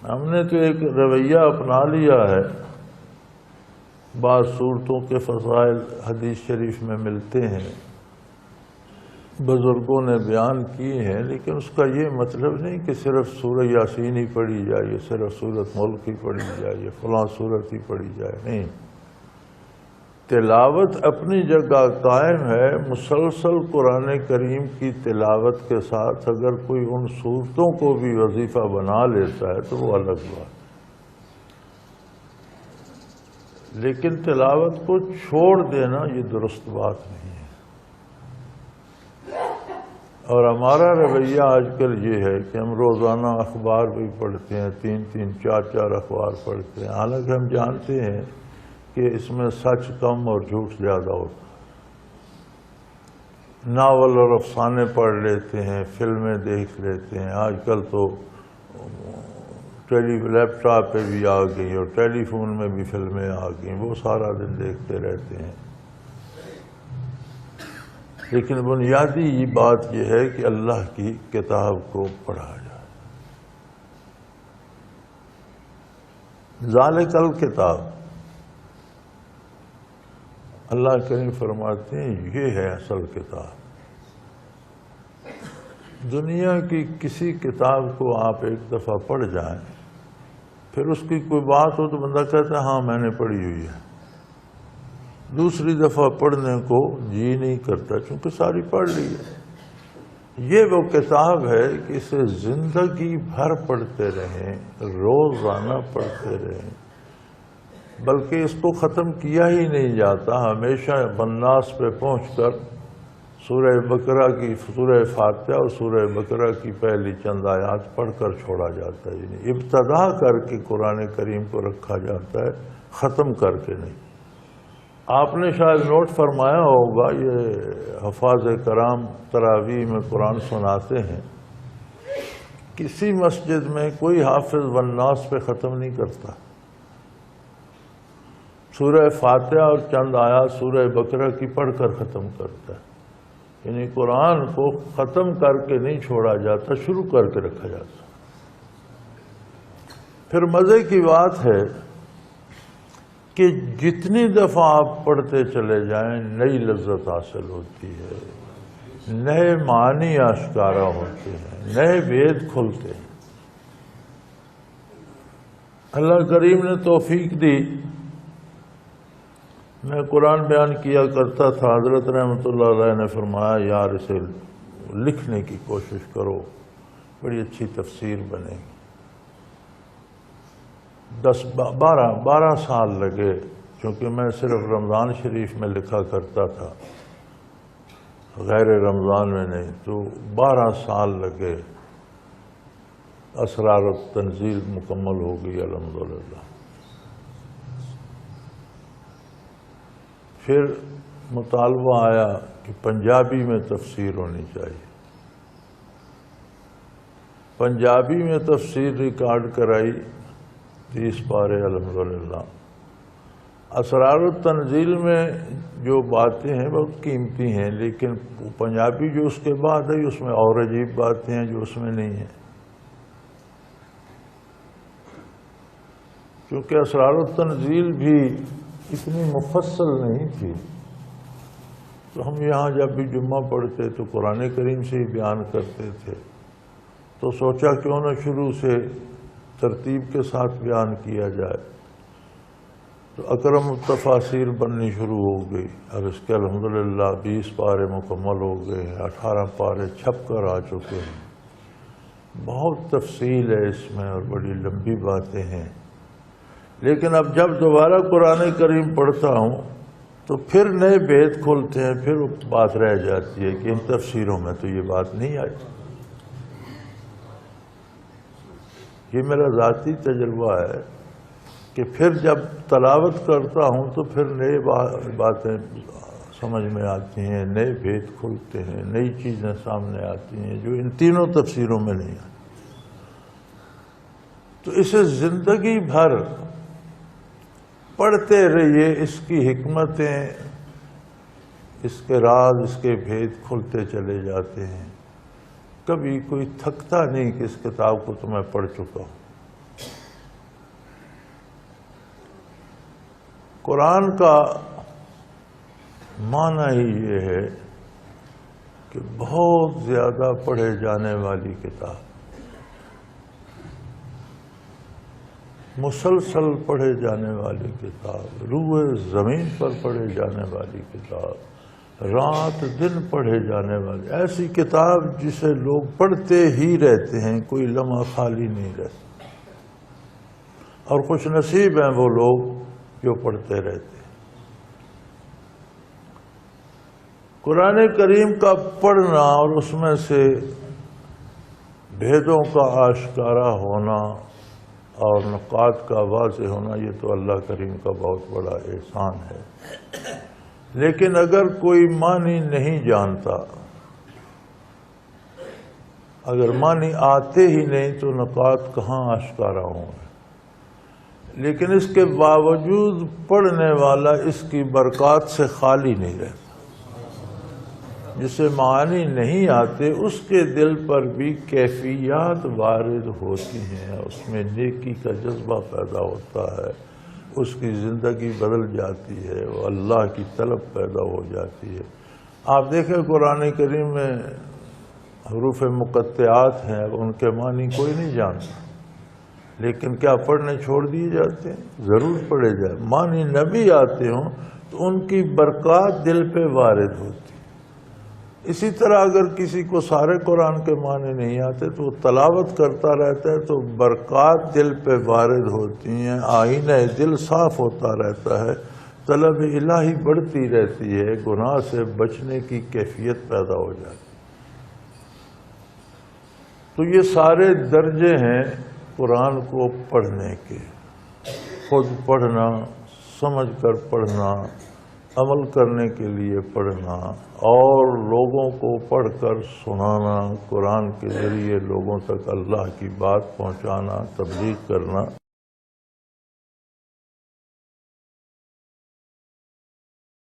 ہم نے تو ایک رویہ اپنا لیا ہے، بعض صورتوں کے فضائل حدیث شریف میں ملتے ہیں، بزرگوں نے بیان کیے ہیں، لیکن اس کا یہ مطلب نہیں کہ صرف سورہ یاسین ہی پڑھی جائے، یا صرف سورۃ ملک ہی پڑھی جائے، یا فلاں سورت ہی پڑھی جائے، نہیں۔ تلاوت اپنی جگہ قائم ہے، مسلسل قرآن کریم کی تلاوت کے ساتھ اگر کوئی ان صورتوں کو بھی وظیفہ بنا لیتا ہے تو وہ الگ بات، لیکن تلاوت کو چھوڑ دینا یہ درست بات نہیں ہے۔ اور ہمارا رویہ آج کل یہ ہے کہ ہم روزانہ اخبار بھی پڑھتے ہیں، 3 4 اخبار پڑھتے ہیں، حالانکہ ہم جانتے ہیں کہ اس میں سچ کم اور جھوٹ زیادہ ہوتا ہے۔ ناول اور افسانے پڑھ لیتے ہیں، فلمیں دیکھ لیتے ہیں، آج کل تو لیپ ٹاپ پہ بھی آ گئی اور ٹیلی فون میں بھی فلمیں آ گئیں، وہ سارا دن دیکھتے رہتے ہیں۔ لیکن بنیادی بات یہ ہے کہ اللہ کی کتاب کو پڑھا جائے۔ ذالک الکتاب، اللہ کریم فرماتے ہیں یہ ہے اصل کتاب۔ دنیا کی کسی کتاب کو آپ ایک دفعہ پڑھ جائیں، پھر اس کی کوئی بات ہو تو بندہ کہتا ہے ہاں میں نے پڑھی ہوئی ہے، دوسری دفعہ پڑھنے کو جی نہیں کرتا چونکہ ساری پڑھ لی ہے۔ یہ وہ کتاب ہے کہ اسے زندگی بھر پڑھتے رہیں، روزانہ پڑھتے رہیں، بلکہ اس کو ختم کیا ہی نہیں جاتا، ہمیشہ بناس پہ پہنچ کر سورہ بقرہ کی سورہ فاتحہ اور سورہ بقرہ کی پہلی چند آیات پڑھ کر چھوڑا جاتا ہے، یعنی ابتدا کر کے قرآن کریم کو رکھا جاتا ہے، ختم کر کے نہیں۔ آپ نے شاید نوٹ فرمایا ہوگا، یہ حفاظ کرام تراویح میں قرآن سناتے ہیں، کسی مسجد میں کوئی حافظ والناس پہ ختم نہیں کرتا، سورہ فاتحہ اور چند آیات سورہ بقرہ کی پڑھ کر ختم کرتا ہے، یعنی قرآن کو ختم کر کے نہیں چھوڑا جاتا، شروع کر کے رکھا جاتا۔ پھر مزے کی بات ہے کہ جتنی دفعہ آپ پڑھتے چلے جائیں نئی لذت حاصل ہوتی ہے، نئے معنی آشکارا ہوتے ہیں، نئے بھید کھلتے ہیں۔ اللہ کریم نے توفیق دی، میں قرآن بیان کیا کرتا تھا، حضرت رحمۃ اللہ علیہ نے فرمایا یار اسے لکھنے کی کوشش کرو، بڑی اچھی تفسیر بنے گی۔ 12 سال لگے، چونکہ میں صرف رمضان شریف میں لکھا کرتا تھا، غیر رمضان میں نہیں، تو 12 سال لگے، اسرار التنزیل مکمل ہو گئی الحمدللہ۔ پھر مطالبہ آیا کہ پنجابی میں تفسیر ہونی چاہیے، پنجابی میں تفسیر ریکارڈ کرائی، 30 پارے الحمدللہ۔ اسرار التنزیل میں جو باتیں ہیں بہت قیمتی ہیں، لیکن پنجابی جو اس کے بعد ہے اس میں اور عجیب باتیں ہیں جو اس میں نہیں ہیں، کیونکہ اسرار التنزیل بھی اتنی مفصل نہیں تھی، تو ہم یہاں جب بھی جمعہ پڑھتے تو قرآن کریم سے ہی بیان کرتے تھے، تو سوچا کیوں نہ شروع سے ترتیب کے ساتھ بیان کیا جائے، تو اکرم التفاسیر بننی شروع ہو گئی۔ اب اس کے الحمدللہ 20 پارے مکمل ہو گئے ہیں، 18 پارے چھپ کر آ چکے ہیں۔ بہت تفصیل ہے اس میں اور بڑی لمبی باتیں ہیں، لیکن اب جب دوبارہ قرآن کریم پڑھتا ہوں تو پھر نئے بھید کھولتے ہیں، پھر بات رہ جاتی ہے کہ ان تفسیروں میں تو یہ بات نہیں آئی۔ یہ میرا ذاتی تجربہ ہے کہ پھر جب تلاوت کرتا ہوں تو پھر نئے باتیں سمجھ میں آتی ہیں، نئے بھید کھلتے ہیں، نئی چیزیں سامنے آتی ہیں جو ان تینوں تفسیروں میں نہیں آتی۔ تو اسے زندگی بھر پڑھتے رہیے، اس کی حکمتیں، اس کے راز، اس کے بھید کھلتے چلے جاتے ہیں، کبھی کوئی تھکتا نہیں کہ اس کتاب کو تو میں پڑھ چکا ہوں۔ قرآن کا معنی ہی یہ ہے کہ بہت زیادہ پڑھے جانے والی کتاب، مسلسل پڑھے جانے والی کتاب، روئے زمین پر پڑھے جانے والی کتاب، رات دن پڑھے جانے والی ایسی کتاب جسے لوگ پڑھتے ہی رہتے ہیں، کوئی لمحہ خالی نہیں رہتا، اور خوش نصیب ہیں وہ لوگ جو پڑھتے رہتے ہیں۔ قرآن کریم کا پڑھنا اور اس میں سے بھیدوں کا آشکارا ہونا اور نقاط کا واضح ہونا، یہ تو اللہ کریم کا بہت بڑا احسان ہے۔ لیکن اگر کوئی معنی نہیں جانتا، اگر معنی آتے ہی نہیں تو نقاط کہاں آشکارا ہوں گے؟ لیکن اس کے باوجود پڑھنے والا اس کی برکات سے خالی نہیں رہتا۔ جسے معنی نہیں آتے اس کے دل پر بھی کیفیات وارد ہوتی ہیں، اس میں نیکی کا جذبہ پیدا ہوتا ہے، اس کی زندگی بدل جاتی ہے، وہ اللہ کی طلب پیدا ہو جاتی ہے۔ آپ دیکھیں قرآن کریم میں حروف مقطعات ہیں، ان کے معنی کوئی نہیں جانتا، لیکن کیا پڑھنے چھوڑ دیے جاتے ہیں؟ ضرور پڑھے جائے۔ معنی نہ بھی آتے ہوں تو ان کی برکات دل پہ وارد ہوتی۔ اسی طرح اگر کسی کو سارے قرآن کے معنی نہیں آتے تو وہ تلاوت کرتا رہتا ہے تو برکات دل پہ وارد ہوتی ہیں، آئینہ دل صاف ہوتا رہتا ہے، طلب الہی بڑھتی رہتی ہے، گناہ سے بچنے کی کیفیت پیدا ہو جاتی ہے۔ تو یہ سارے درجے ہیں قرآن کو پڑھنے کے، خود پڑھنا، سمجھ کر پڑھنا، عمل کرنے کے لیے پڑھنا، اور لوگوں کو پڑھ کر سنانا، قرآن کے ذریعے لوگوں تک اللہ کی بات پہنچانا، تبلیغ کرنا۔